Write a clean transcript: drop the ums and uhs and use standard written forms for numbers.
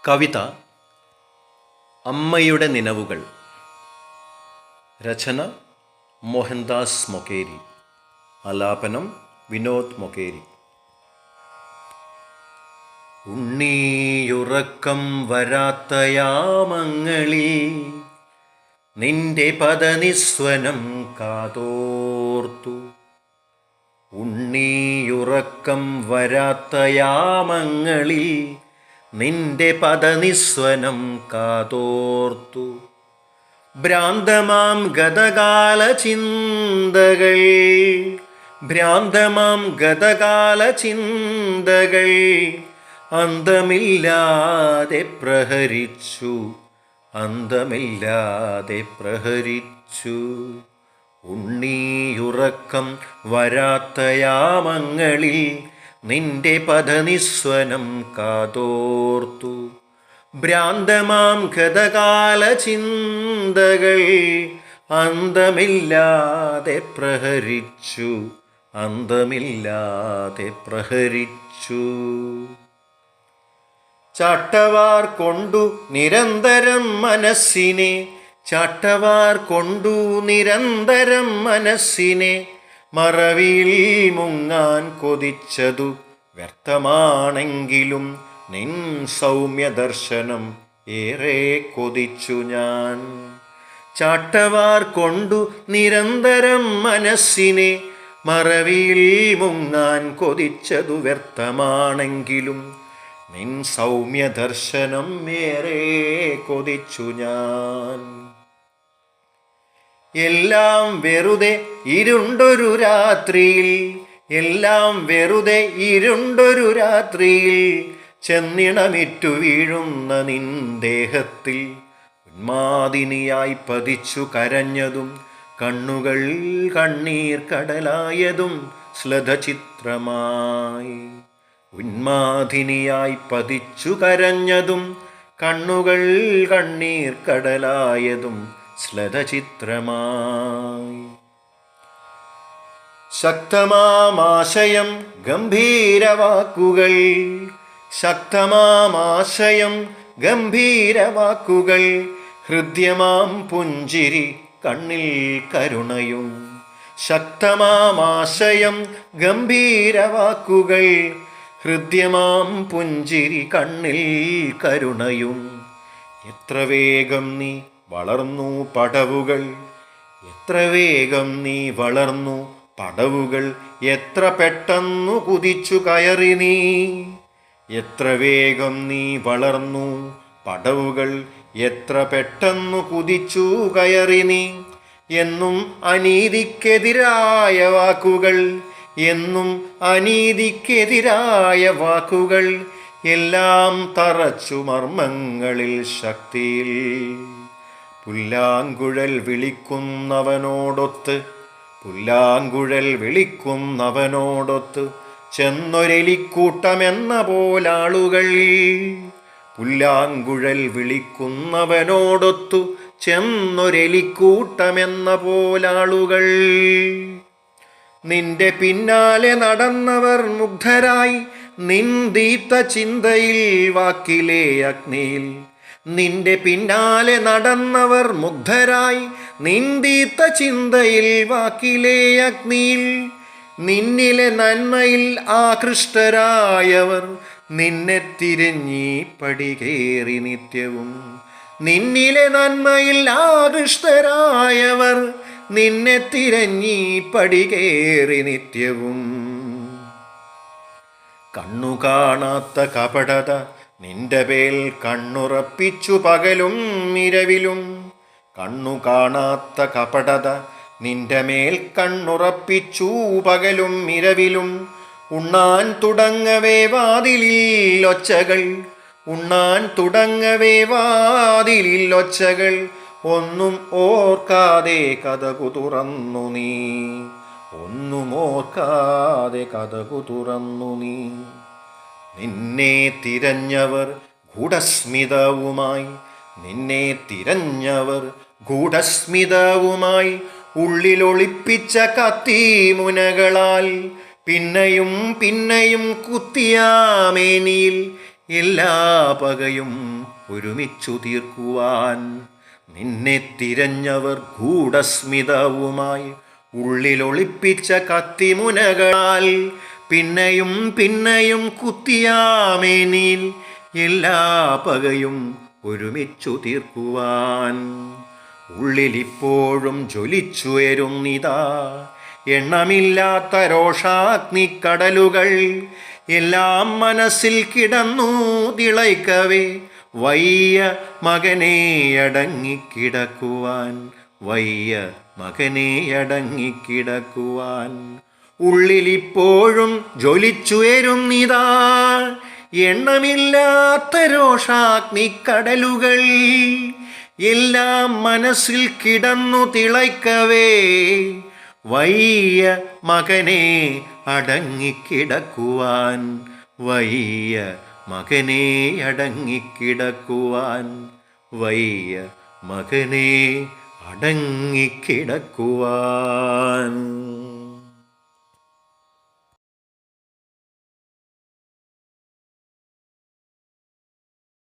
കവിത അമ്മയുടെ നിലവുകൾ. രചന മോഹൻദാസ് മൊകേരി. ആലാപനം വിനോദ് മൊകേരി. ഉണ്ണീയുറക്കം വരാത്ത യാമങ്ങളിൽ നിന്റെ പദനിസ്വനം കാതോർത്തു. ഉണ്ണീയുറക്കം വരാത്ത യാമങ്ങളിൽ നിന്റെ പദനിസ്വനം കാതോർത്തു. ഭ്രാന്തമാം ഗതകാല ചിന്തകൾ, ഭ്രാന്തമാം ഗതകാല ചിന്തകൾ അന്തമില്ലാതെ പ്രഹരിച്ചു, അന്തമില്ലാതെ പ്രഹരിച്ചു. ഉണ്ണീയുറക്കം വരാത്ത യാമങ്ങളിൽ നിന്റെ പദനിസ്വനം കാതോർത്തു. ഭ്രാന്തമാം ഗതകാല ചിന്തകൾ അന്തമില്ലാതെ പ്രഹരിച്ചു, അന്തമില്ലാതെ പ്രഹരിച്ചു. ചാട്ടവാർ കൊണ്ടു നിരന്തരം മനസ്സിനെ, ചാട്ടവാർ കൊണ്ടു നിരന്തരം മനസ്സിനെ മറവിയിൽ മുങ്ങാൻ കൊതിച്ചതു വ്യർത്ഥമാണെങ്കിലും നിൻ സൗമ്യ ദർശനം ഏറെ കൊതിച്ചു ഞാൻ. ചാട്ടവാർ കൊണ്ടു നിരന്തരം മനസ്സിനെ മറവിയിൽ മുങ്ങാൻ കൊതിച്ചതു വ്യർത്ഥമാണെങ്കിലും നിൻ സൗമ്യ ദർശനം ഏറെ കൊതിച്ചു ഞാൻ. എല്ലാം വെറുതെ ഇരുണ്ടൊരു രാത്രിയിൽ, എല്ലാം വെറുതെ ഇരുണ്ടൊരു രാത്രിയിൽ ചെന്നിണമിറ്റു വീഴുന്ന നിൻ ദേഹത്തിൽ ഉന്മാദിനിയായി പതിച്ചു കരഞ്ഞതും കണ്ണുകൾ കണ്ണീർ കടലായതും ശ്ലഥചിത്രമായി. ഉന്മാദിനിയായി പതിച്ചു കരഞ്ഞതും കണ്ണുകൾ കണ്ണീർ കടലായതും ശ്ലഥചിത്രമായി. ശക്തമാമാശയം ഗംഭീരവാക്കുകൾ, ശക്തമാമാശയം ഗംഭീരവാക്കുകൾ ഹൃദ്യമാം പുഞ്ചിരി കണ്ണിൽ കരുണയും. ശക്തമാമാശയം ഗംഭീരവാക്കുകൾ ഹൃദ്യമാം പുഞ്ചിരി കണ്ണിൽ കരുണയും. എത്ര വേഗം നീ വളർന്നു പടവുകൾ, എത്ര വേഗം നീ വളർന്നു പടവുകൾ എത്ര പെട്ടെന്നു കുതിച്ചു കയറി നീ. എത്ര വേഗം നീ വളർന്നു പടവുകൾ എത്ര പെട്ടെന്നു കുതിച്ചു കയറി നീ. എന്നും അനീതിക്കെതിരായ വാക്കുകൾ, എന്നും അനീതിക്കെതിരായ വാക്കുകൾ എല്ലാം തറച്ചു മർമ്മങ്ങളിൽ ശക്തിയിൽ. പുല്ലാങ്കുഴൽ വിളിക്കുന്നവനോടൊത്ത്, പുല്ലാങ്കുഴൽ വിളിക്കുന്നവനോടൊത്ത് ചെന്നൊരെലിക്കൂട്ടമെന്ന പോലാളുകൾ. പുല്ലാങ്കുഴൽ വിളിക്കുന്നവനോടൊത്തു ചെന്നൊരെലിക്കൂട്ടമെന്ന പോലാളുകൾ. നിന്റെ പിന്നാലെ നടന്നവർ മുഗ്ധരായി നിൻ ദീപ്ത ചിന്തയിൽ വാക്കിലെ അഗ്നിയിൽ. നിന്റെ പിന്നാലെ നടന്നവർ മുഗ്ധരായി നിൻ ദീപ്ത ചിന്തയിൽ വാക്കിലെ അഗ്നിയിൽ. നിന്നിലെ നന്മയിൽ ആകൃഷ്ടരായവർ നിന്നെ തിരഞ്ഞീ പടികേറി നിത്യവും. നിന്നിലെ നന്മയിൽ ആകൃഷ്ടരായവർ നിന്നെ തിരഞ്ഞീ പടികേറി നിത്യവും. കണ്ണു കാണാത്ത കപടത നിന്റെ മേൽ കണ്ണുറപ്പിച്ചു പകലും ഇരവിലും. കണ്ണു കാണാത്ത കപടത നിന്റെ മേൽ കണ്ണുറപ്പിച്ചു പകലും ഇരവിലും. ഉണ്ണാൻ തുടങ്ങവേ വാതിലിൽ ഒച്ചകൾ, ഉണ്ണാൻ തുടങ്ങവേ വാതിലിൽ ഒച്ചകൾ ഒന്നും ഓർക്കാതെ കതകു തുറന്നു നീ, ഒന്നും ഓർക്കാതെ കതകു തുറന്നു നീ. നിന്നെ തിരഞ്ഞവർ ഗൂഢസ്മിതവുമായി, നിന്നെ തിരഞ്ഞവർ ഗൂഢസ്മിതവുമായി ഉള്ളിലൊളിപ്പിച്ച കത്തിമുനകളാൽ പിന്നെയും പിന്നെയും കുത്തിയാമേനിയിൽ എല്ലാ പകയും ഒരുമിച്ചു തീർക്കുവാൻ. നിന്നെ തിരഞ്ഞവർ ഗൂഢസ്മിതവുമായി ഉള്ളിലൊളിപ്പിച്ച കത്തിമുനകളാൽ പിന്നെയും പിന്നെയും കുത്തിയാമേനിൽ എല്ലാ പകയും ഒരുമിച്ചു തീർക്കുവാൻ. ഉള്ളിലിപ്പോഴും ജ്വലിച്ചുയരുന്നിതാ എണ്ണമില്ലാത്ത രോഷാഗ്നിക്കടലുകൾ. എല്ലാം മനസ്സിൽ കിടന്നു തിളയ്ക്കവേ വയ്യ മകനെ അടങ്ങിക്കിടക്കുവാൻ, വയ്യ മകനെ അടങ്ങിക്കിടക്കുവാൻ. ഉള്ളിലിപ്പോഴും ജ്വലിച്ചുയരുന്നിതാ എണ്ണമില്ലാത്ത രോഷാഗ്നിക്കടലുകൾ. എല്ലാം മനസ്സിൽ കിടന്നു തിളയ്ക്കവേ വയ്യ മകനെ അടങ്ങിക്കിടക്കുവാൻ, വയ്യ മകനെ അടങ്ങിക്കിടക്കുവാൻ, വയ്യ മകനെ അടങ്ങിക്കിടക്കുവാൻ.